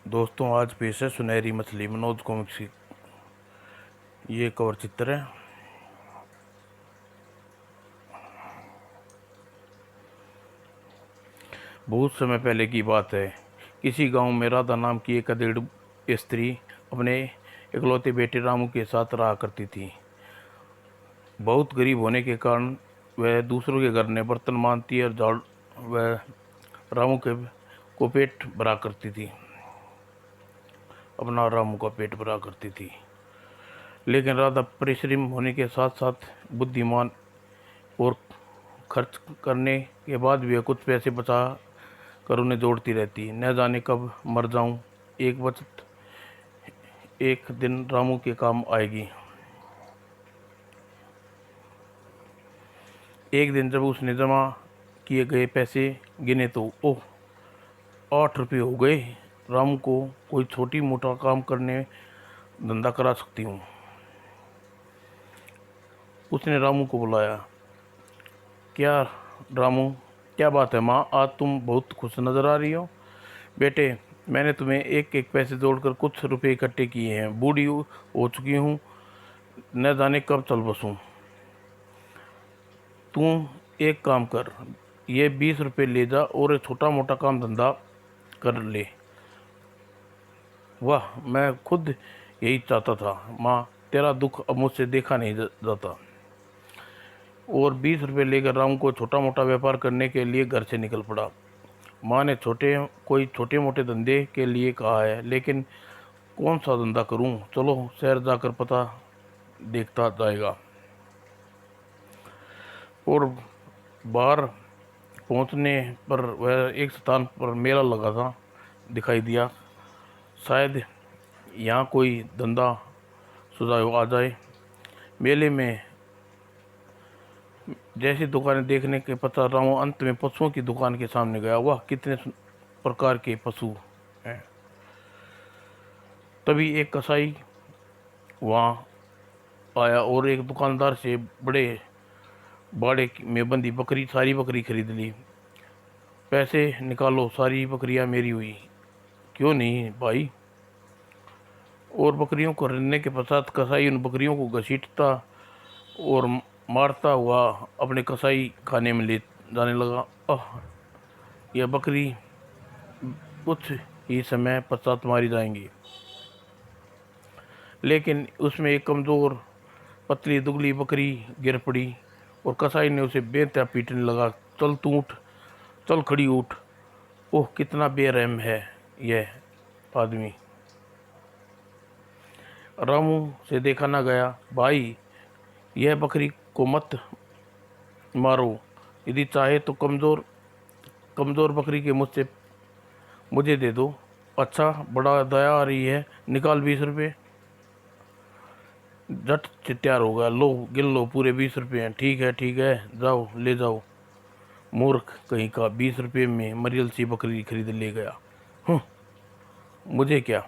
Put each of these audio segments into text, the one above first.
दोस्तों, आज पेश है सुनहरी मछली मनोज कॉमिक्स की। ये कवर चित्र है। बहुत समय पहले की बात है। किसी गांव में राधा नाम की एक अधेड़ स्त्री अपने इकलौते बेटे रामू के साथ रहा करती थी। बहुत गरीब होने के कारण वह दूसरों के घर में बर्तन मांजती और झाड़ वह रामू के को पेट भरा करती थी। अपना रामू का पेट भरा करती थी। लेकिन राधा परिश्रम होने के साथ साथ बुद्धिमान और खर्च करने के बाद भी कुछ पैसे बचा कर उन्हें जोड़ती रहती। न जाने कब मर जाऊं, एक बचत एक दिन रामू के काम आएगी। एक दिन जब उसने जमा किए गए पैसे गिने तो ओह, 8 रुपये हो गए। रामू को कोई छोटी मोटा काम करने धंधा करा सकती हूँ। उसने रामू को बुलाया। क्या रामू, क्या बात है माँ, आज तुम बहुत खुश नजर आ रही हो। बेटे, मैंने तुम्हें एक एक पैसे जोड़कर कुछ रुपए इकट्ठे किए हैं। बूढ़ी हो चुकी हूँ, न जाने कब चल बसूं। तू एक काम कर, ये 20 रुपये ले जा और एक छोटा मोटा काम धंधा कर ले। वाह, मैं खुद यही चाहता था माँ, तेरा दुख अब मुझसे देखा नहीं जाता। और 20 रुपये लेकर रामू को छोटा मोटा व्यापार करने के लिए घर से निकल पड़ा। माँ ने छोटे मोटे धंधे के लिए कहा है, लेकिन कौन सा धंधा करूं? चलो शहर जाकर पता देखता जाएगा। और बाहर पहुंचने पर वह एक स्थान पर मेला लगा था, दिखाई दिया। शायद यहाँ कोई धंधा सुझाव आ जाए। मेले में जैसी दुकानें देखने के पता रामू अंत में पशुओं की दुकान के सामने गया। वाह, कितने प्रकार के पशु हैं। तभी एक कसाई वहाँ आया और एक दुकानदार से बड़े बाड़े में बंधी सारी बकरी खरीद ली। पैसे निकालो, सारी बकरियां मेरी हुई। क्यों नहीं भाई। और बकरियों को खरीदने के पश्चात कसाई उन बकरियों को घसीटता और मारता हुआ अपने कसाई खाने में ले जाने लगा। यह बकरी कुछ ही समय पश्चात मारी जाएंगी। लेकिन उसमें एक कमज़ोर पतली दुबली बकरी गिर पड़ी और कसाई ने उसे बेहतर पीटने लगा। चल तू उठ, चल खड़ी उठ। ओह, कितना बेरहम है यह आदमी। रामू से देखा ना गया। भाई, यह बकरी को मत मारो। यदि चाहे तो कमज़ोर कमज़ोर बकरी के मुझे दे दो। अच्छा, बड़ा दया आ रही है। निकाल 20 रुपये। झट से तैयार होगा। लो, गिन लो, पूरे 20 रुपये हैं। ठीक है, जाओ ले जाओ। मूर्ख कहीं का, 20 रुपये में मरियल सी बकरी खरीद ले गया। मुझे क्या।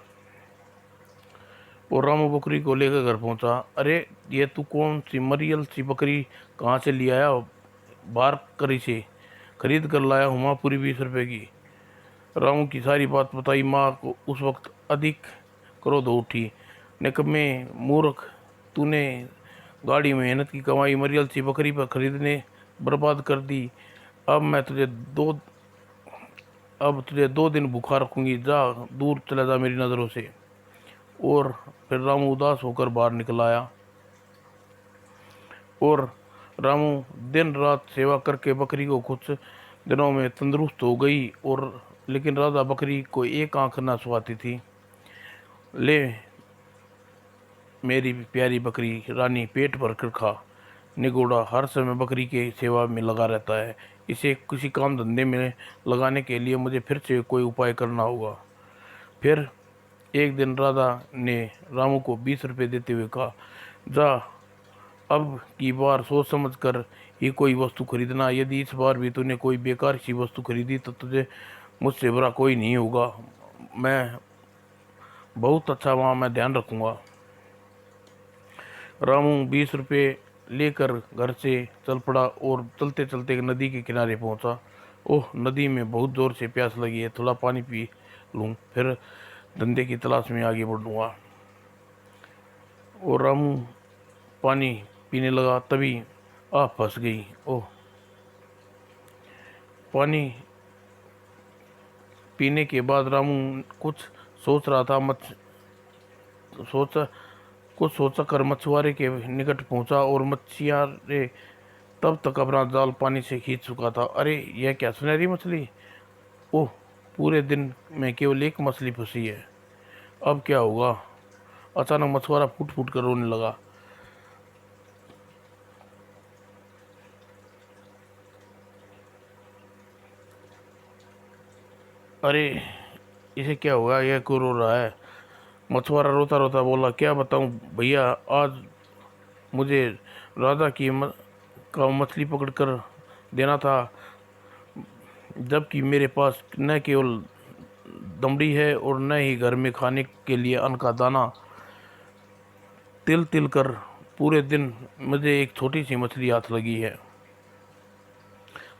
और रामू बकरी को लेकर घर पहुंचा। अरे, ये तू कौन सी मरियल सी बकरी कहाँ से ले आया? बाहर करी से खरीद कर लाया हूँ माँ, पूरी 20 रुपये की। रामू की सारी बात बताई। माँ को उस वक्त अधिक क्रोध हो उठी। निकम्मे मूर्ख, तूने गाड़ी में मेहनत की कमाई मरियल सी बकरी पर खरीदने बर्बाद कर दी। अब मैं तुझे 2 दिन भूखा रखूंगी। जा, दूर चला जा मेरी नज़रों से। और फिर रामू उदास होकर बाहर निकल आया। और रामू दिन रात सेवा करके बकरी को कुछ दिनों में तंदुरुस्त हो गई। और लेकिन राधा बकरी को एक आंख ना सुहाती थी। ले मेरी प्यारी बकरी रानी, पेट भर कर खा। निगोड़ा हर समय बकरी के सेवा में लगा रहता है। इसे किसी काम धंधे में लगाने के लिए मुझे फिर से कोई उपाय करना होगा। फिर एक दिन राधा ने रामू को 20 रुपये देते हुए कहा, जा, अब की बार सोच समझ कर ही कोई वस्तु खरीदना। यदि इस बार भी तूने कोई बेकार सी वस्तु खरीदी तो तुझे मुझसे बुरा कोई नहीं होगा। मैं बहुत अच्छा, वहाँ मैं ध्यान रखूँगा। रामू 20 रुपये लेकर घर से चल पड़ा और चलते चलते नदी के किनारे पहुंचा। ओह, नदी में बहुत ज़ोर से प्यास लगी है, थोड़ा पानी पी लूँ। फिर धंधे की तलाश में आगे बढ़ूँगा। और रामू पानी पीने लगा, तभी फंस गई। ओह! पानी पीने के बाद रामू कुछ सोच रहा था। सोचा कुछ सोचा कर मछुआरे के निकट पहुंचा, और मछुआरे तब तक अपना जाल पानी से खींच चुका था। अरे, यह क्या सुनहरी मछली! ओह! पूरे दिन में केवल एक मछली फंसी है, अब क्या होगा? अचानक मछुआरा फूट फूट कर रोने लगा। अरे, इसे क्या हुआ? यह क्यों रो रहा है? मछुआरा रोता रोता बोला, क्या बताऊं भैया, आज मुझे राजा का मछली पकड़ कर देना था, जबकि मेरे पास न केवल दमड़ी है और न ही घर में खाने के लिए अन्न का दाना। तिल तिल कर पूरे दिन मुझे एक छोटी सी मछली हाथ लगी है।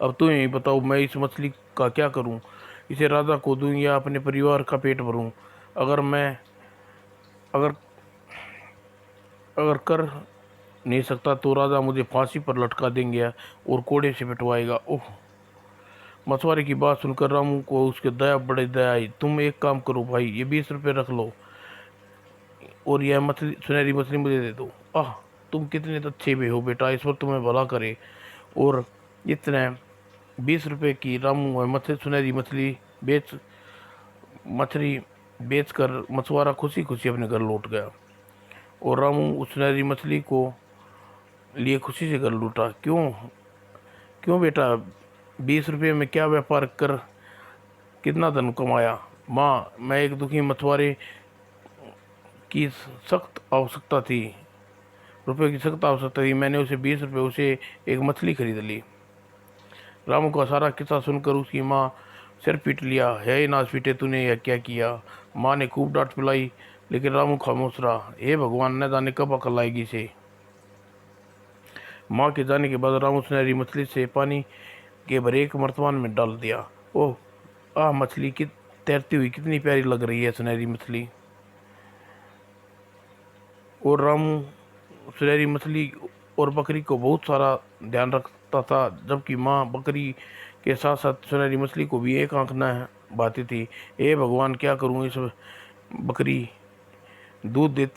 अब तुम्हें ही बताओ, मैं इस मछली का क्या करूं? इसे राजा को दूं या अपने परिवार का पेट भरूं? अगर मैं अगर अगर कर नहीं सकता तो राजा मुझे फांसी पर लटका देंगे और कोड़े से पिटवाएगा। ओह! मछुआरे की बात सुनकर रामू को उसके बड़े दया आई। तुम एक काम करो भाई, ये 20 रुपये रख लो और यह मछली, सुनहरी मछली मुझे दे दो। आह! तुम कितने अच्छे भी हो बेटा, ईश्वर तुम्हें भला करे। और इतने 20 रुपये की रामू मछली सुनहरी मछली बेचकर मछुआरा खुशी खुशी अपने घर लौट गया। और रामू उस सुनहरी मछली को लिए खुशी से घर लौटा। क्यों क्यों बेटा, 20 रुपये में क्या व्यापार कर कितना धन कमाया? माँ, मैं एक दुखी मछुआरे की सख्त आवश्यकता थी, रुपए की सख्त आवश्यकता थी, मैंने उसे 20 रुपये उसे एक मछली खरीद ली। रामू का सारा किस्सा सुनकर उसकी माँ सिर पीट लिया। है नाच पीटे, तूने यह क्या किया? माँ ने खूब डांट पिलाई, लेकिन रामू खामोश रहा। हे भगवान, न जाने कब अकल आएगी इसे। माँ के जाने के बाद रामू सुनहरी मछली से पानी के भरे एक मर्तबान में डाल दिया। ओह! मछली की तैरती हुई कितनी प्यारी लग रही है सुनहरी मछली। और रामू सुनहरी मछली और बकरी को बहुत सारा ध्यान रखता था, जबकि माँ बकरी के साथ साथ सुनहरी मछली को भी एक आंख न भाती थी। हे भगवान, क्या करूँ? इस बकरी दूध दे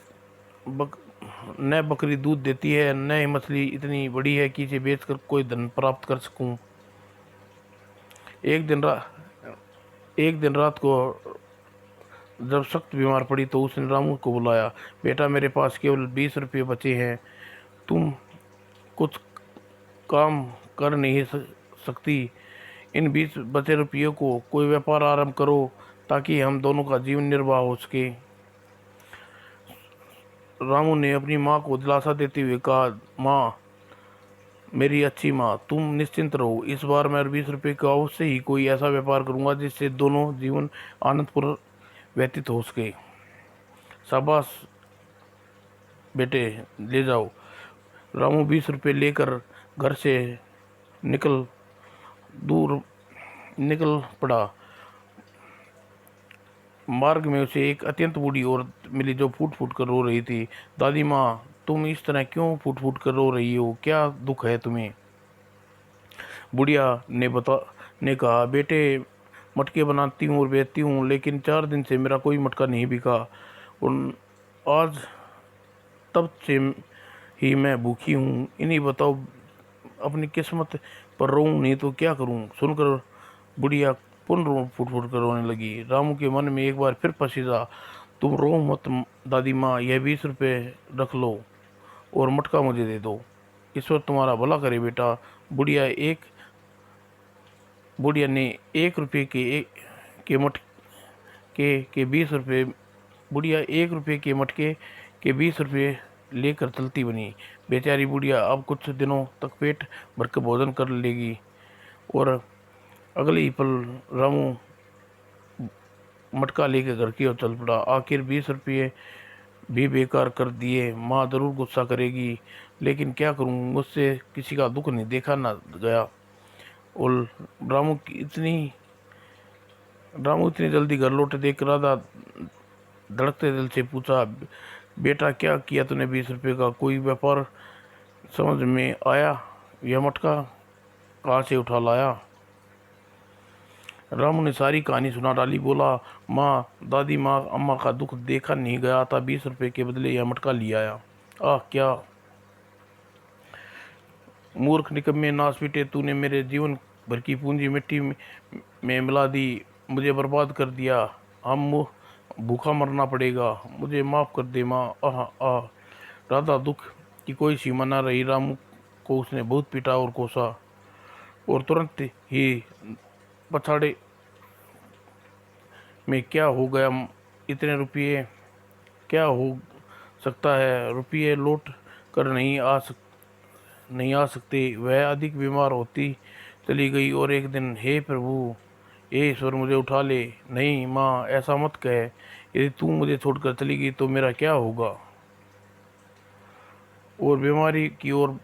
बक न बकरी दूध देती है, न ही मछली इतनी बड़ी है कि इसे बेचकर कोई धन प्राप्त कर सकूं। एक दिन रा एक दिन रात को जब सख्त बीमार पड़ी तो उसने रामू को बुलाया। बेटा, मेरे पास केवल 20 रुपये बचे हैं, तुम कुछ काम कर नहीं सकती? इन 20 बचे रुपयों को कोई व्यापार आरंभ करो, ताकि हम दोनों का जीवन निर्वाह हो सके। रामू ने अपनी माँ को दिलासा देते हुए कहा, माँ, मेरी अच्छी माँ, तुम निश्चिंत रहो, इस बार मैं 20 रुपये का अवश्य ही कोई ऐसा व्यापार करूंगा जिससे दोनों जीवन आनंदपूर्ण व्यतीत हो सके। शाबाश बेटे, ले जाओ। रामू 20 रुपये लेकर घर से निकल दूर निकल पड़ा। मार्ग में उसे एक अत्यंत बूढ़ी औरत मिली जो फूट फूट कर रो रही थी। दादी माँ, तुम इस तरह क्यों फूट फूट कर रो रही हो? क्या दुख है तुम्हें? बुढ़िया ने कहा, बेटे, मटके बनाती हूँ और बेचती हूँ, लेकिन 4 दिन से मेरा कोई मटका नहीं बिका और आज तब से ही मैं भूखी हूँ। इन्हीं बताओ, अपनी किस्मत पर रोऊं नहीं तो क्या करूँ? सुनकर बुढ़िया पुनः फुट फुट कर रोने लगी। रामू के मन में एक बार फिर पसीजा, तुम रो मत दादी माँ, यह 20 रुपये रख लो और मटका मुझे दे दो। ईश्वर तुम्हारा भला करे बेटा। बुढ़िया ने 1 रुपये के मटके के 20 रुपये बुढ़िया 1 रुपये के मटके के 20 रुपये लेकर चलती बनी। बेचारी बुढ़िया अब कुछ दिनों तक पेट भरकर भोजन कर लेगी। और अगले ही पल रामू मटका लेकर घर की ओर चल पड़ा। आखिर 20 रुपये भी बेकार कर दिए। माँ जरूर गुस्सा करेगी, लेकिन क्या करूँ, मुझसे किसी का दुख नहीं देखा ना गया। और रामू इतनी जल्दी घर लौटे देख राधा धड़कते दिल से पूछा, बेटा क्या किया तूने 20 रुपये का? कोई व्यापार समझ में आया? यह मटका कहाँ से उठा लाया? रामू ने सारी कहानी सुना डाली। बोला, माँ, दादी माँ, अम्मा का दुख देखा नहीं गया था, 20 रुपये के बदले यह मटका लिया आया। आह, क्या मूर्ख निकम्मे नासपीटे, तूने मेरे जीवन भर की पूंजी मिट्टी में मिला दी, मुझे बर्बाद कर दिया। हम भूखा मरना पड़ेगा, मुझे माफ़ कर दे माँ। आह आह। राधा दुख की कोई सीमा न रही। रामू को उसने बहुत पीटा और कोसा, और तुरंत ही पछाड़े में क्या हो गया? इतने रुपये क्या हो सकता है? रुपये लौट कर नहीं आ सकते। वह अधिक बीमार होती चली गई और एक दिन, हे प्रभु, हे ईश्वर, मुझे उठा ले। नहीं माँ, ऐसा मत कह। यदि तू मुझे छोड़कर चली गई तो मेरा क्या होगा? और बीमारी की और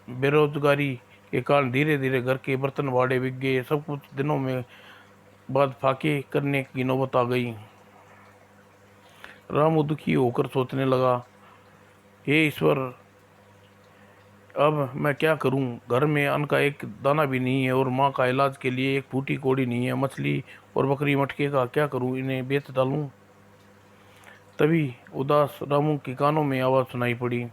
बेरोजगारी के कारण धीरे धीरे घर के बर्तन भाड़े बिक गए। सब कुछ दिनों में बाद फाके करने की नौबत आ गई। रामू दुखी होकर सोचने लगा, हे ईश्वर, अब मैं क्या करूं? घर में अन्न का एक दाना भी नहीं है और माँ का इलाज के लिए एक फूटी कौड़ी नहीं है। मछली और बकरी मटके का क्या करूं? इन्हें बेच डालूं? तभी उदास रामू के कानों में आवाज़ सुनाई पड़ी,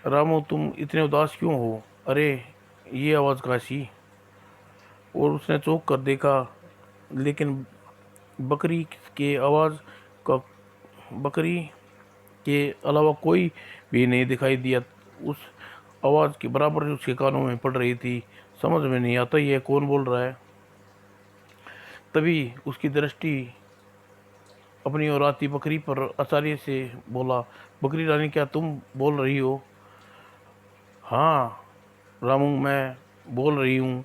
रामू, तुम इतने उदास क्यों हो? अरे, ये आवाज़ कैसी? और उसने चौंक कर देखा, लेकिन बकरी के आवाज़ का बकरी के अलावा कोई भी नहीं दिखाई दिया। उस आवाज़ के बराबर उसके कानों में पड़ रही थी। समझ में नहीं आता ये कौन बोल रहा है। तभी उसकी दृष्टि अपनी और आती बकरी पर आश्चर्य से बोला, बकरी रानी, क्या तुम बोल रही हो? हाँ रामू, मैं बोल रही हूँ।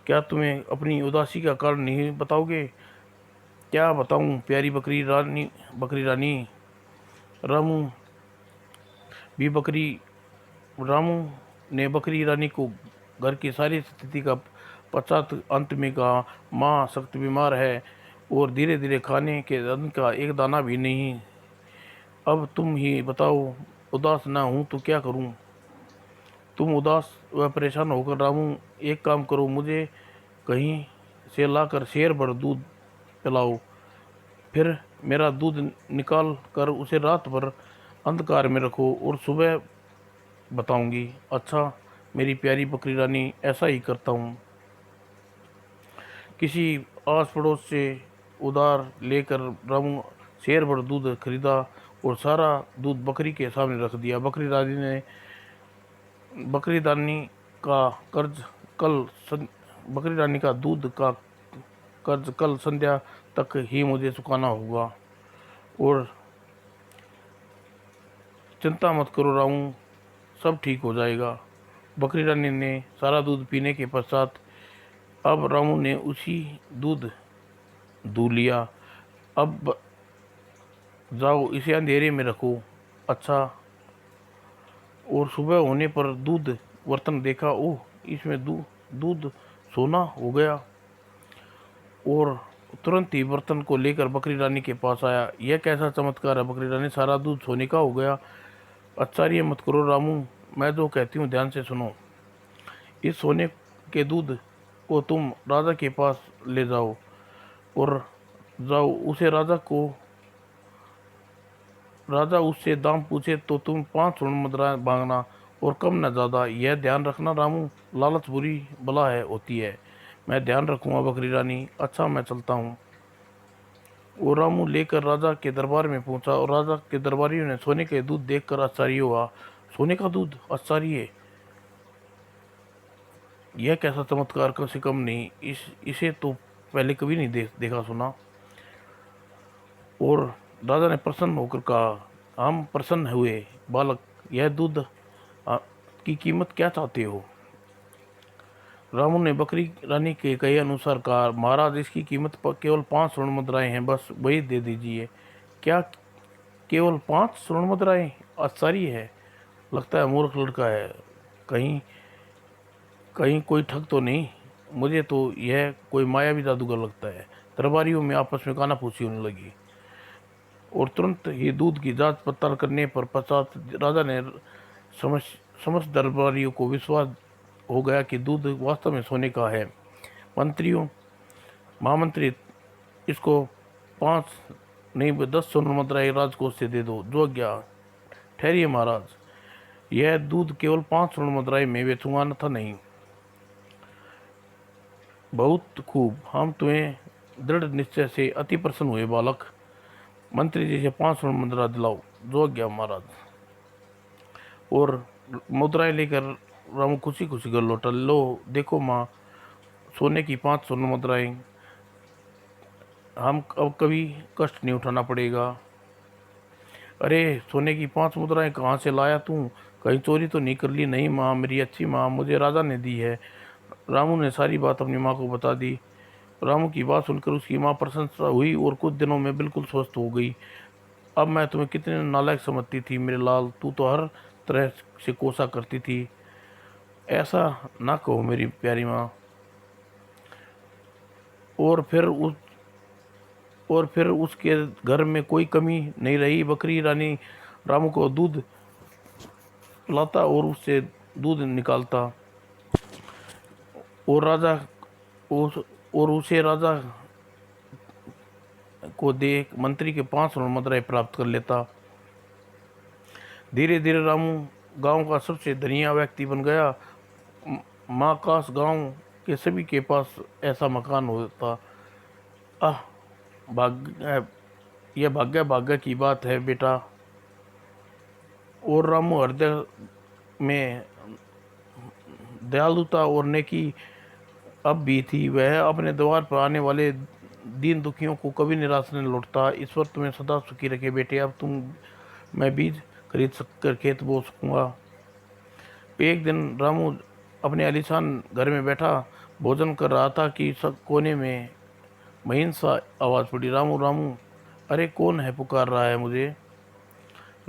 क्या तुम्हें अपनी उदासी का कारण नहीं बताओगे? क्या बताऊँ प्यारी बकरी रानी। रामू भी बकरी रामू ने बकरी रानी को घर की सारी स्थिति का पश्चात अंत में कहा, माँ सख्त बीमार है और धीरे धीरे खाने के अन्न का एक दाना भी नहीं। अब तुम ही बताओ, उदास ना हूँ तो क्या करूँ? तुम उदास व परेशान होकर रामू, एक काम करो, मुझे कहीं से लाकर शेर भर दूध पिलाओ। फिर मेरा दूध निकाल कर उसे रात भर अंधकार में रखो और सुबह बताऊंगी। अच्छा मेरी प्यारी बकरी रानी, ऐसा ही करता हूँ। किसी आस पड़ोस से उधार लेकर रामू शेर भर दूध खरीदा और सारा दूध बकरी के सामने रख दिया। बकरी रानी का कर्ज बकरी रानी का दूध का कर्ज कल संध्या तक ही मुझे चुकाना होगा। और चिंता मत करो रामू, सब ठीक हो जाएगा। बकरी रानी ने सारा दूध पीने के पश्चात अब रामू ने उसी दूध दूह लिया। अब जाओ, इसे अंधेरे में रखो। अच्छा। और सुबह होने पर दूध बर्तन देखा, ओह, इसमें दूध सोना हो गया। और तुरंत ही बर्तन को लेकर बकरी रानी के पास आया। यह कैसा चमत्कार है बकरी रानी, सारा दूध सोने का हो गया? आश्चर्य मत करो रामू, मैं जो कहती हूँ ध्यान से सुनो। इस सोने के दूध को तुम राजा के पास ले जाओ और उसे राजा उससे दाम पूछे तो तुम 5 स्वर्ण मुद्राएं मांगना और कम न ज़्यादा। यह ध्यान रखना रामू, लालच बुरी बला है होती है। मैं ध्यान रखूंगा बकरी रानी। अच्छा, मैं चलता हूँ। वो रामू लेकर राजा के दरबार में पहुंचा और राजा के दरबारियों ने सोने के दूध देखकर आश्चर्य हुआ। सोने का दूध? आश्चर्य, यह कैसा चमत्कार, कम से कम नहीं, इसे तो पहले कभी नहीं देखा सुना। और राजा ने प्रसन्न होकर कहा, हम प्रसन्न हुए बालक, यह दूध की कीमत क्या चाहते हो? रामू ने बकरी रानी के कहे अनुसार कहा, महाराज, इसकी कीमत केवल 5 स्वर्ण मुद्राएं हैं, बस वही दे दीजिए। क्या, केवल 5 स्वर्ण मुद्राएं? आश्चर्य है, लगता है मूर्ख लड़का है। कहीं कहीं कोई ठग तो नहीं? मुझे तो यह कोई मायावी जादूगर लगता है। दरबारियों में आपस में कानाफूसी होने लगी और तुरंत ही दूध की जांच पड़ताल करने पर पश्चात राजा ने समस्त दरबारियों को विश्वास हो गया कि दूध वास्तव में सोने का है। मंत्रियों महामंत्री, इसको 5 नहीं 10 स्वर्ण मुद्राएं राजकोष से दे दो। जो आज्ञा। ठहरिए महाराज, यह दूध केवल 5 स्वर्ण मुद्राएं मैं बेचूंगा, न था नहीं। बहुत खूब, हम तुम्हें दृढ़ निश्चय से अति प्रसन्न हुए बालक। मंत्री जी से 5 स्वर्ण मुद्रा दिलाओ। जो आज्ञा महाराज। और मुद्राएं लेकर रामू खुशी खुशी घर लौटा। लो देखो माँ, सोने की 5 स्वर्ण मुद्राएं, हम अब कभी कष्ट नहीं उठाना पड़ेगा। अरे सोने की 5 मुद्राएं कहाँ से लाया तू? कहीं चोरी तो नहीं कर ली? नहीं माँ, मेरी अच्छी माँ, मुझे राजा ने दी है। रामू ने सारी बात अपनी माँ को बता दी। रामू की बात सुनकर उसकी माँ प्रसन्नता हुई और कुछ दिनों में बिल्कुल स्वस्थ हो गई। अब मैं तुम्हें कितने नालायक समझती थी मेरे लाल, तू तो हर तरह से कोसा करती थी। ऐसा ना कहो मेरी प्यारी माँ। और फिर उसके घर में कोई कमी नहीं रही। बकरी रानी रामू को दूध लाता और उससे दूध निकालता और राजा उस और उसे राजा को देख मंत्री के 5 स्वर्ण मुद्राएं प्राप्त कर लेता। धीरे धीरे रामू गांव का सबसे धनिया व्यक्ति बन गया। माँ काश गांव के सभी के पास ऐसा मकान होता। आह, भाग्य, यह भाग्य की बात है बेटा। और रामू हृदय में दयालुता और नेकी अब भी थी। वह अपने द्वार पर आने वाले दीन दुखियों को कभी निराश नहीं लौटता। ईश्वर तुम्हें सदा सुखी रखे बेटे। अब मैं बीज खरीद कर खेत बो सकूंगा। एक दिन रामू अपने आलीशान घर में बैठा भोजन कर रहा था कि सब कोने में महीन सा आवाज़ पड़ी, रामू रामू। अरे कौन है पुकार रहा है मुझे?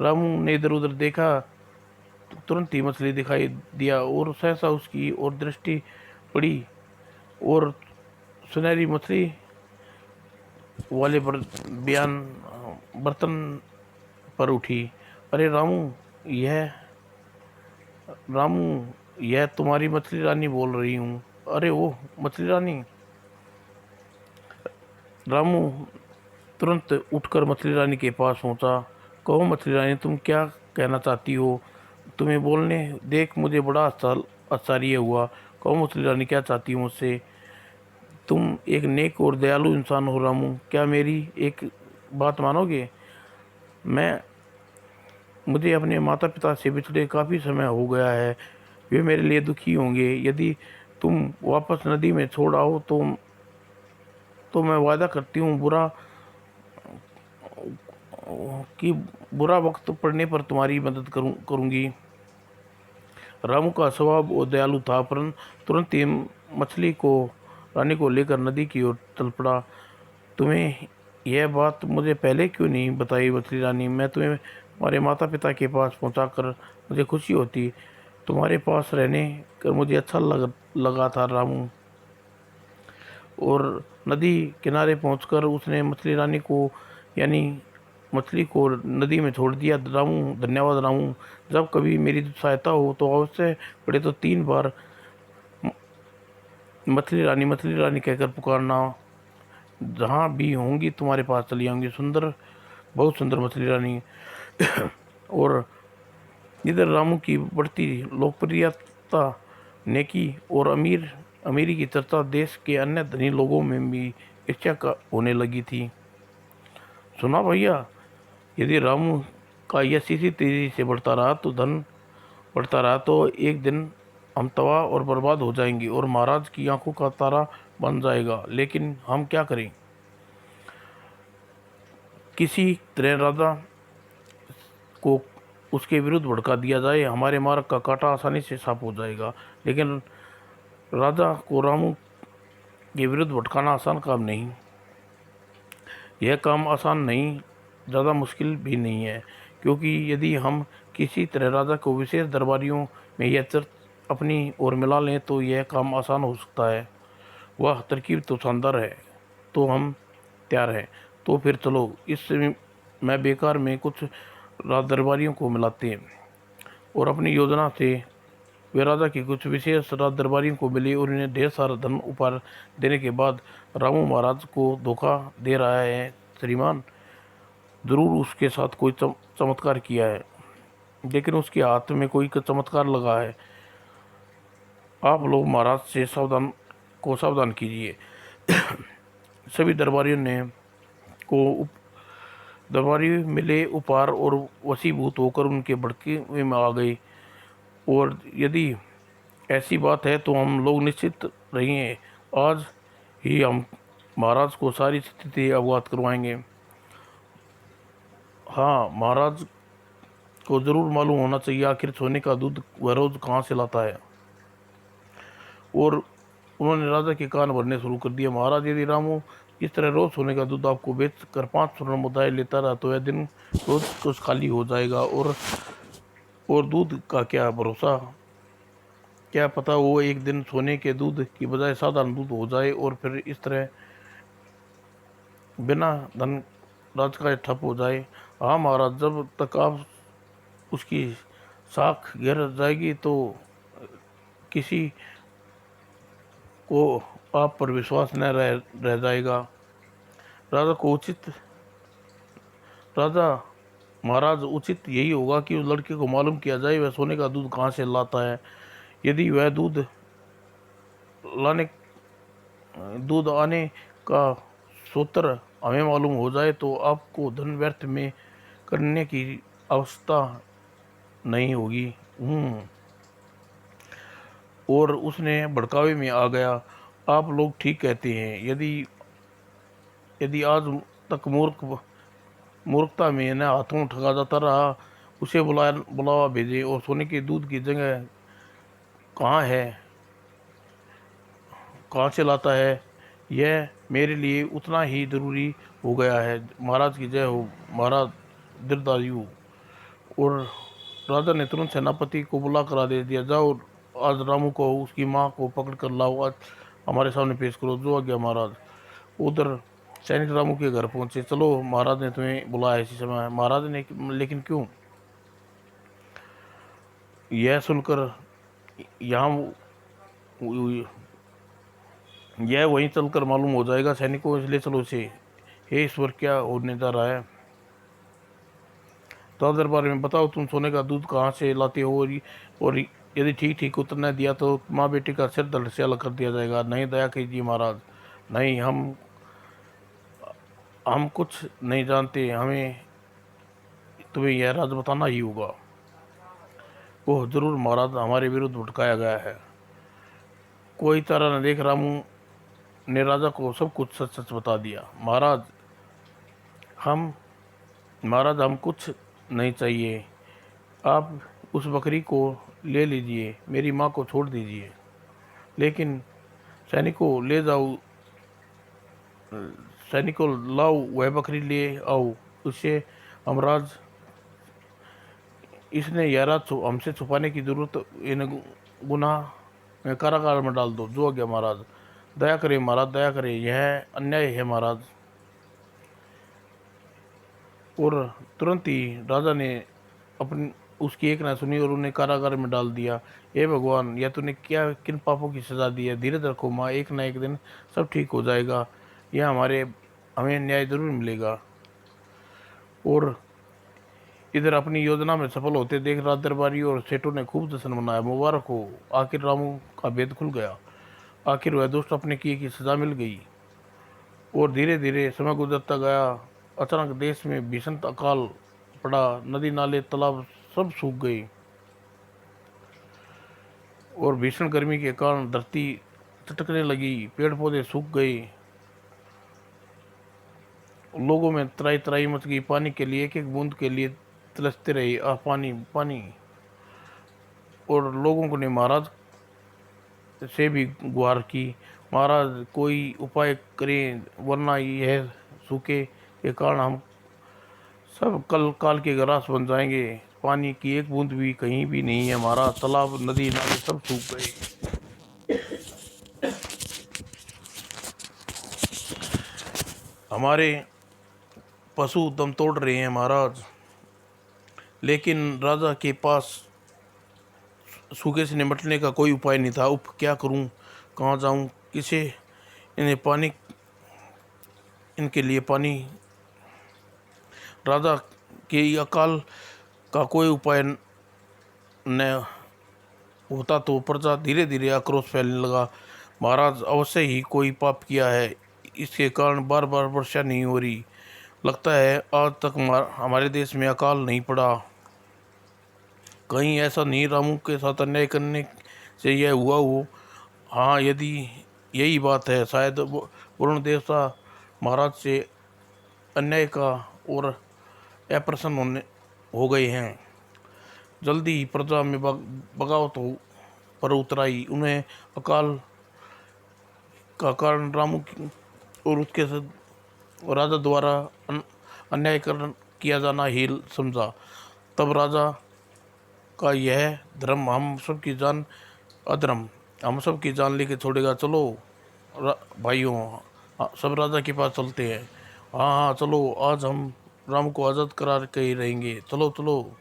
रामू ने इधर उधर देखा तो तुरंत ही मछली दिखाई दिया और सहसा उसकी ओर दृष्टि पड़ी और सुनहरी मछली वाले बर्तन पर उठी। अरे रामू यह तुम्हारी मछली रानी बोल रही हूँ। अरे ओ मछली रानी। रामू तुरंत उठकर मछली रानी के पास पहुंचा। कहो मछली रानी, तुम क्या कहना चाहती हो? तुम्हें बोलने देख मुझे बड़ा आश्चर्य हुआ। कहो मछली रानी, क्या चाहती हो मुझसे? तुम एक नेक और दयालु इंसान हो रामू, क्या मेरी एक बात मानोगे? मैं मुझे अपने माता पिता से बिछड़े काफ़ी समय हो गया है। वे मेरे लिए दुखी होंगे। यदि तुम वापस नदी में छोड़ आओ तो मैं वादा करती हूँ बुरा वक्त पड़ने पर तुम्हारी मदद करूँगी। रामू का स्वभाव और दयालु था, परंतु तुरंत ही रानी को लेकर नदी की ओर चल पड़ा। तुम्हें यह बात मुझे पहले क्यों नहीं बताई मछली रानी? मैं तुम्हें तुम्हारे माता पिता के पास पहुंचाकर मुझे खुशी होती। तुम्हारे पास रहने कर मुझे अच्छा लगा था रामू। और नदी किनारे पहुंचकर उसने मछली रानी को यानी मछली को नदी में छोड़ दिया। रामू धन्यवाद रामू, जब कभी मेरी सहायता हो तो अवश्य पड़े तो 3 बार मछली रानी कहकर पुकारना। जहाँ भी होंगी तुम्हारे पास चली आऊँगी। सुंदर, बहुत सुंदर मछली रानी। और इधर रामू की बढ़ती लोकप्रियता, नेकी और अमीरी की चर्चा देश के अन्य धनी लोगों में भी ईर्ष्या का होने लगी थी। सुना भैया, यदि रामू का यश इसी तेजी से बढ़ता रहा तो एक दिन हम तबाह और बर्बाद हो जाएंगे और महाराज की आंखों का तारा बन जाएगा। लेकिन हम क्या करें? किसी तरह राजा को उसके विरुद्ध भड़का दिया जाए, हमारे मार्ग का कांटा आसानी से साफ हो जाएगा। लेकिन राजा को रामू के विरुद्ध भटकाना आसान काम नहीं। यह काम आसान नहीं, ज़्यादा मुश्किल भी नहीं है, क्योंकि यदि हम किसी तरह राजा को विशेष दरबारियों में यह चर्च अपनी ओर मिला लें तो यह काम आसान हो सकता है। वह तरकीब तो शानदार है। तो हम तैयार हैं। तो फिर चलो इस मैं बेकार में कुछ राज दरबारियों को मिलाते हैं। और अपनी योजना से वे राजा की कुछ विशेष राज दरबारियों को मिली और उन्हें ढेर सारा धन उपहार देने के बाद रामू महाराज को धोखा दे रहा है श्रीमान, जरूर उसके साथ कोई चमत्कार किया है, लेकिन उसके हाथ में कोई चमत्कार लगा है। आप लोग महाराज से सावधान कीजिए। सभी दरबारियों ने को दरबारी मिले उपहार और वशीभूत होकर उनके भड़के में आ गए। और यदि ऐसी बात है तो हम लोग निश्चित रहिए, आज ही हम महाराज को सारी स्थिति अवगत करवाएंगे। हाँ, महाराज को जरूर मालूम होना चाहिए आखिर सोने का दूध वह रोज कहाँ से लाता है। और उन्होंने राजा के कान भरने शुरू कर दिया। महाराज, यदि रामू इस तरह रोज सोने का दूध आपको बेच कर 5 स्वर्ण मुद्राएं लेता रहा तो यह दिन रोज कुछ खाली हो जाएगा। और दूध का क्या भरोसा, क्या पता वो एक दिन सोने के दूध की बजाय साधारण दूध हो जाए और फिर इस तरह बिना धन राज का ठप हो जाए। हाँ महाराज, जब तक आप उसकी साख गिर जाएगी तो किसी को आप पर विश्वास न रह जाएगा। राजा को उचित राजा महाराज उचित यही होगा कि उस लड़के को मालूम किया जाए वह सोने का दूध कहाँ से लाता है। यदि वह दूध आने का सूत्र हमें मालूम हो जाए तो आपको धन व्यर्थ में करने की आवश्यकता नहीं होगी। और उसने भड़कावे में आ गया। आप लोग ठीक कहते हैं। यदि आज तक मूर्खता में न हाथों ठगा जाता रहा, उसे बुलावा भेजे और सोने के दूध की जगह कहाँ से लाता है, यह मेरे लिए उतना ही जरूरी हो गया है। महाराज की जय हो। महाराज दीर्घायु। और राजा ने तुरंत सेनापति को बुला कर आदेश दिया, जाओ आज रामू को उसकी माँ को पकड़ कर लाओ, आज हमारे सामने पेश करो। जो आज्ञा महाराज। उधर सैनिक रामू के घर पहुंचे। चलो, महाराज ने तुम्हें बुलाया इसी समय। महाराज ने, लेकिन क्यों? यह सुनकर यह वहीं चलकर मालूम हो जाएगा सैनिकों, इसलिए चलो इसे। हे ईश्वर, क्या होने जा रहा है? तो दरबार में बताओ, तुम सोने का दूध कहाँ से लाते हो? और यदि ठीक ठीक उत्तर न दिया तो माँ बेटी का सिर धड़ से अलग कर दिया जाएगा। नहीं, दया कीजिए महाराज। नहीं, हम कुछ नहीं जानते, हमें तुम्हें यह राज बताना ही होगा। ओह जरूर महाराज, हमारे विरुद्ध भटकाया गया है। कोई तरह न देख रामू ने राजा को सब कुछ सच सच बता दिया। हम कुछ नहीं चाहिए, आप उस बकरी को ले लीजिए, मेरी माँ को छोड़ दीजिए। लेकिन सैनिकों लाओ वह बकरी ले आओ, उससे इसने यह राज हमसे छुपाने की जरूरत, इन गुनाह में कारागार में डाल दो। जो आज्ञा महाराज। दया करें महाराज, दया करें, यह अन्याय है महाराज। और तुरंत ही राजा ने उसकी एक ना सुनी और उन्हें कारागार में डाल दिया। हे भगवान, यह तूने क्या किन पापों की सजा दी है? धीरज रखो माँ, एक ना एक दिन सब ठीक हो जाएगा। यह हमें न्याय जरूर मिलेगा। और इधर अपनी योजना में सफल होते देख राज दरबारी और सेठों ने खूब जश्न मनाया। मुबारक हो, आखिर रामू का भेद खुल गया। आखिर वह दुष्ट अपने किए की सजा मिल गई। और धीरे धीरे समय गुजरता गया। अचानक देश में भीषण अकाल पड़ा। नदी नाले तालाब सब सूख गई और भीषण गर्मी के कारण धरती चटकने लगी। पेड़ पौधे सूख गए। लोगों में त्राही त्राही मच गई। पानी के लिए एक एक बूंद के लिए तरसते रहे। पानी पानी। और लोगों ने महाराज से भी गुहार की, महाराज कोई उपाय करें, वरना यह सूखे के कारण हम सब काल के ग्रास बन जाएंगे। पानी की एक बूंद भी कहीं भी नहीं है महाराज। तालाब नदी नाले सब सूख गए। हमारे पशु दम तोड़ रहे हैं महाराज। लेकिन राजा के पास सूखे से निपटने का कोई उपाय नहीं था। उप क्या करूं, कहाँ जाऊं, किसे इन्हें पानी, इनके लिए पानी। राजा के अकाल का कोई उपाय न होता तो प्रजा धीरे धीरे आक्रोश फैलने लगा। महाराज, अवश्य ही कोई पाप किया है, इसके कारण बार बार वर्षा नहीं हो रही। लगता है आज तक हमारे देश में अकाल नहीं पड़ा। कहीं ऐसा नहीं रामू के साथ अन्याय करने से यह हुआ हो। हाँ, यदि यही बात है, शायद वरुण देवता महाराज से अन्याय का और अप्रसन्न हो गए हैं। जल्दी ही प्रजा में बगावत हो पर उतर आई। उन्हें अकाल का कारण रामू और उसके साथ राजा द्वारा अन्याय किया जाना ही समझा। तब राजा का यह धर्म हम सब की जान अधर्म हम सब की जान लेके छोड़ेगा। चलो भाइयों, सब राजा के पास चलते हैं। हाँ हाँ चलो, आज हम राम को आज़ाद करा के ही रहेंगे। चलो चलो,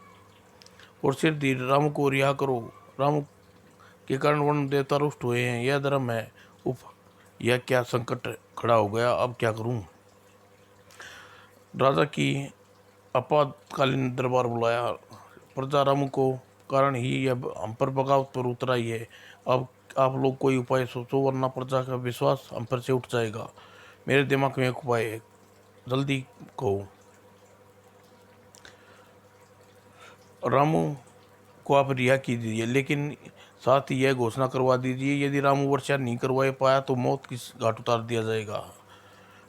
और सिर धीर राम को रिहा करो। राम के कारण वन देवता रुष्ट हुए हैं, यह धर्म है। उफ, यह क्या संकट खड़ा हो गया, अब क्या करूं। राजा की आपातकालीन दरबार बुलाया। प्रजा राम को कारण ही यह हम पर बगावत पर उतर आई है। अब आप लोग कोई उपाय सोचो, वरना प्रजा का विश्वास हम पर से उठ जाएगा। मेरे दिमाग में एक उपाय है, जल्दी कहो। रामू को आप रिहा कीजिए, लेकिन साथ ही यह घोषणा करवा दीजिए, यदि रामू वर्षा नहीं करवा पाया तो मौत की घाट उतार दिया जाएगा।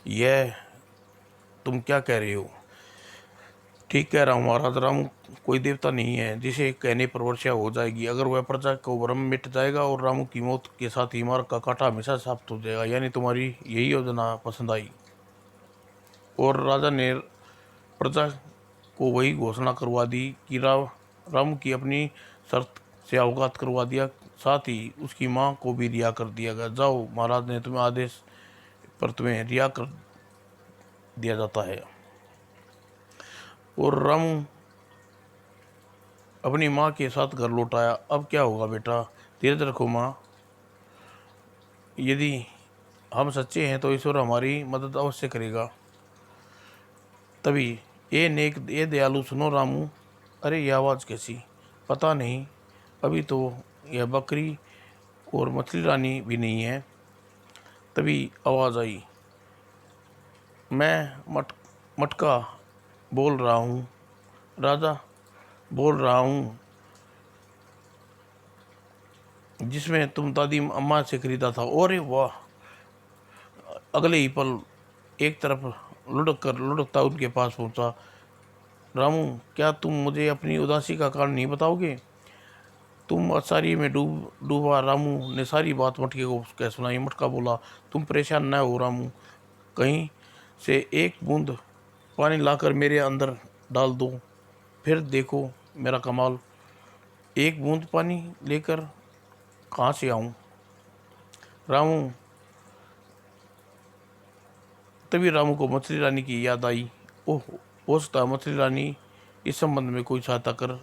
यह तुम क्या कह रहे हो? ठीक कह रहा हूँ महाराज। राम कोई देवता नहीं है जिसे कहने पर वर्षा हो जाएगी। अगर वह प्रजा को भ्रम मिट जाएगा और रामू की मौत के साथ ही मार्ग का कांटा हमेशा साफ हो जाएगा। यानी तुम्हारी यही योजना पसंद आई। और राजा ने प्रजा को वही घोषणा करवा दी कि रामू की अपनी शर्त से अवगत करवा दिया। साथ ही उसकी माँ को भी रिहा कर दिया गया। जाओ, महाराज ने तुम्हें आदेश पर तुम्हें रिहा कर दिया जाता है। और रामू अपनी माँ के साथ घर लौट आया। अब क्या होगा बेटा, धीरज रखो माँ। यदि हम सच्चे हैं तो ईश्वर हमारी मदद अवश्य करेगा। तभी ये दयालु, सुनो रामू। अरे ये आवाज़ कैसी, पता नहीं। अभी तो यह बकरी और मछली रानी भी नहीं है। तभी आवाज़ आई, मैं मटका बोल रहा हूँ राजा, बोल रहा हूँ, जिसमें तुम दादी अम्मा से खरीदा था। अरे वाह! अगले ही पल एक तरफ लुढ़कता उनके पास पहुंचा। रामू, क्या तुम मुझे अपनी उदासी का कारण नहीं बताओगे? तुम आश्चर्य में डूबा रामू ने सारी बात मटके को कह सुनाई। मटका बोला, तुम परेशान न हो रामू, कहीं से एक बूंद पानी लाकर मेरे अंदर डाल दो, फिर देखो मेरा कमाल। एक बूंद पानी लेकर कहाँ से आऊँ रामू? तभी रामू को मछली रानी की याद आई। ओह, हो सकता है मछली रानी इस संबंध में कोई सहायता कर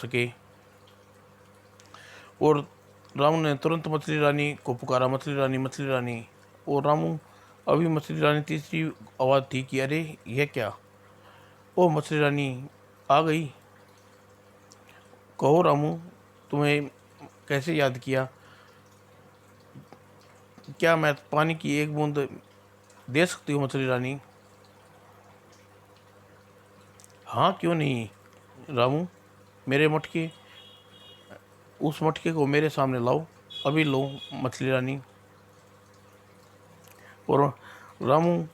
सके। और रामू ने तुरंत मछली रानी को पुकारा, मछली रानी, मछली रानी। और रामू अभी मछली रानी तीसरी आवाज़ थी कि अरे यह क्या? ओह, मछली रानी आ गई। कहो रामू, तुम्हें कैसे याद किया? क्या मैं पानी की एक बूंद दे सकती हूँ मछली रानी? हाँ, क्यों नहीं रामू। मेरे मटके उस मटके को मेरे सामने लाओ, अभी लो मछली रानी। और रामू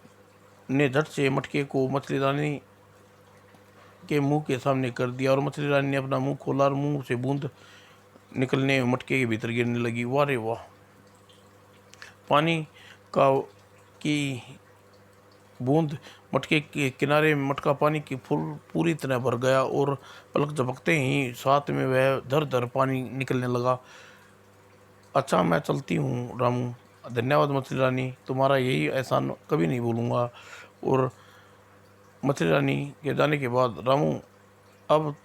ने झट से मटके को मछली रानी के मुंह के सामने कर दिया और मछली रानी ने अपना मुंह खोला और मुंह से बूंद निकलने मटके के भीतर गिरने लगी। वाह रे वाह! पानी का की बूंद मटके के किनारे में मटका पानी की पूरी तरह भर गया और पलक झपकते ही साथ में वह धर धर पानी निकलने लगा। अच्छा, मैं चलती हूँ रामू। धन्यवाद मछली रानी, तुम्हारा यही एहसान कभी नहीं भूलूंगा। और मछली रानी के जाने के बाद रामू, अब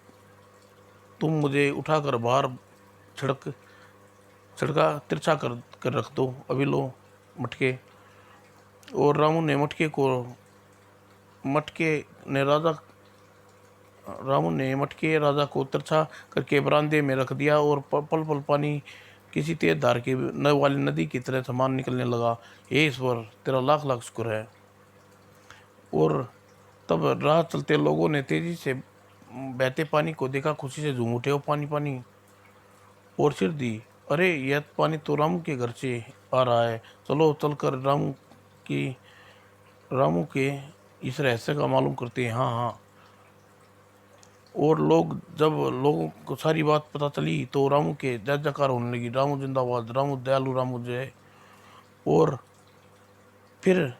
तुम मुझे उठाकर बाहर छिड़क छिड़का तिरछा कर रख दो, अभी लो मटके। और मटके ने राजा रामू ने मटके राजा को तिरछा करके बरामदे में रख दिया और पल पल पानी किसी तेज धार की न वाली नदी की तरह सामान निकलने लगा। हे ईश्वर, तेरा लाख लाख शुक्र है। और तब राह चलते लोगों ने तेजी से बहते पानी को देखा, खुशी से झूम उठे। वो पानी पानी और सिर दी, अरे यह पानी तो रामू के घर से आ रहा है, चलो चलकर की रामू के इस रहस्य का मालूम करते हैं। हाँ हाँ। और जब लोगों को सारी बात पता चली तो रामू के जय जयकार होने लगी, रामू जिंदाबाद, रामू दयालु, रामू जय। और फिर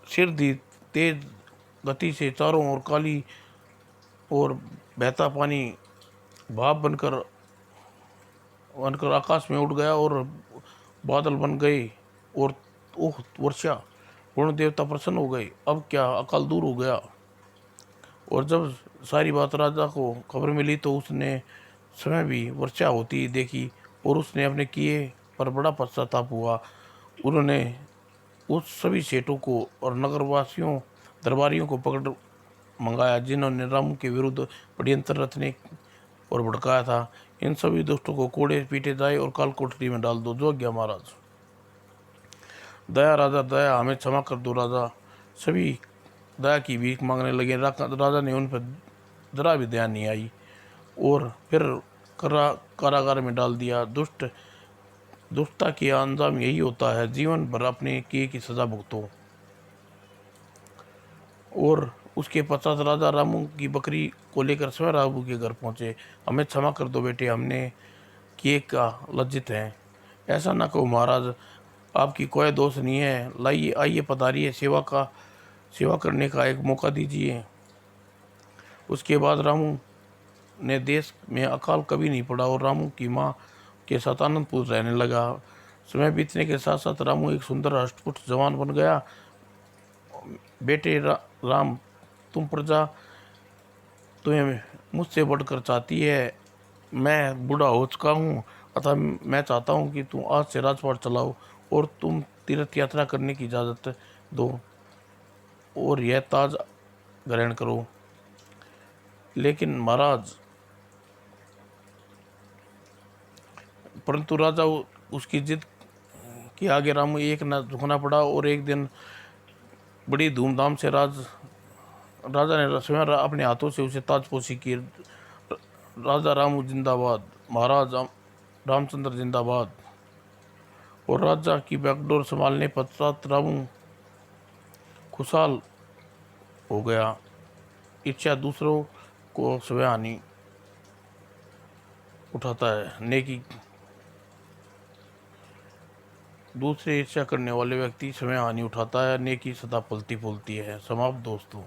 सिर दी तेज गति से चारों ओर काली और बहता पानी भाप बनकर बनकर आकाश में उड़ गया और बादल बन गए। और ओह वर्षा, वरुण देवता प्रसन्न हो गए, अब क्या अकाल दूर हो गया। और जब सारी बात राजा को खबर मिली तो उसने समय भी वर्षा होती देखी और उसने अपने किए पर बड़ा पश्चाताप हुआ। उन्होंने उस सभी सेठों को और नगरवासियों दरबारियों को पकड़ मंगाया जिन्होंने रामू के विरुद्ध षड्यंत्र रचने और भड़काया था। इन सभी दुष्टों को कोड़े पीटे जाए और काल कोठरी में डाल दो। जो आज्ञा महाराज। दया राजा दया, हमें क्षमा कर दो राजा। सभी दया की भीख मांगने लगे। राजा ने उन पर जरा भी दया नहीं आई और फिर कारागार में डाल दिया। दुष्टता की अंजाम यही होता है, जीवन भर अपने किए की सजा भुगतो। और उसके पश्चात राजा रामू की बकरी को लेकर स्वयं रामू के घर पहुंचे। हमें क्षमा कर दो बेटे, हमने किए का लज्जित हैं। ऐसा ना कहो महाराज, आपकी कोई दोष नहीं है। लाइए, आइए, पधारिए, सेवा करने का एक मौका दीजिए। उसके बाद रामू ने देश में अकाल कभी नहीं पड़ा और रामू की माँ के साथ आनंदपूर्ण रहने लगा। समय बीतने के साथ साथ रामू एक सुंदर हष्टपुष्ट जवान बन गया। बेटे राम, तुम प्रजा तुम्हें मुझसे बढ़कर चाहती है। मैं बूढ़ा हो चुका हूँ, अतः मैं चाहता हूँ कि तुम आज से राजपाट चलाओ और तुम तीर्थ यात्रा करने की इजाज़त दो और यह ताज ग्रहण करो। लेकिन महाराज, परंतु राजा उसकी जिद के आगे रामू एक न झुकना पड़ा। और एक दिन बड़ी धूमधाम से राजा ने स्वयं अपने हाथों से उसे ताजपोशी की। राजा रामू जिंदाबाद, महाराज रामचंद्र जिंदाबाद। और राजा की बागडोर संभालने पश्चात रामू खुशहाल हो गया। इच्छा दूसरों को स्वयं हानि उठाता है, नेकी दूसरे ईर्ष्या करने वाले व्यक्ति स्वयं हानि उठाता है, नेकी सदा फलती फूलती है। समाप्त दोस्तों।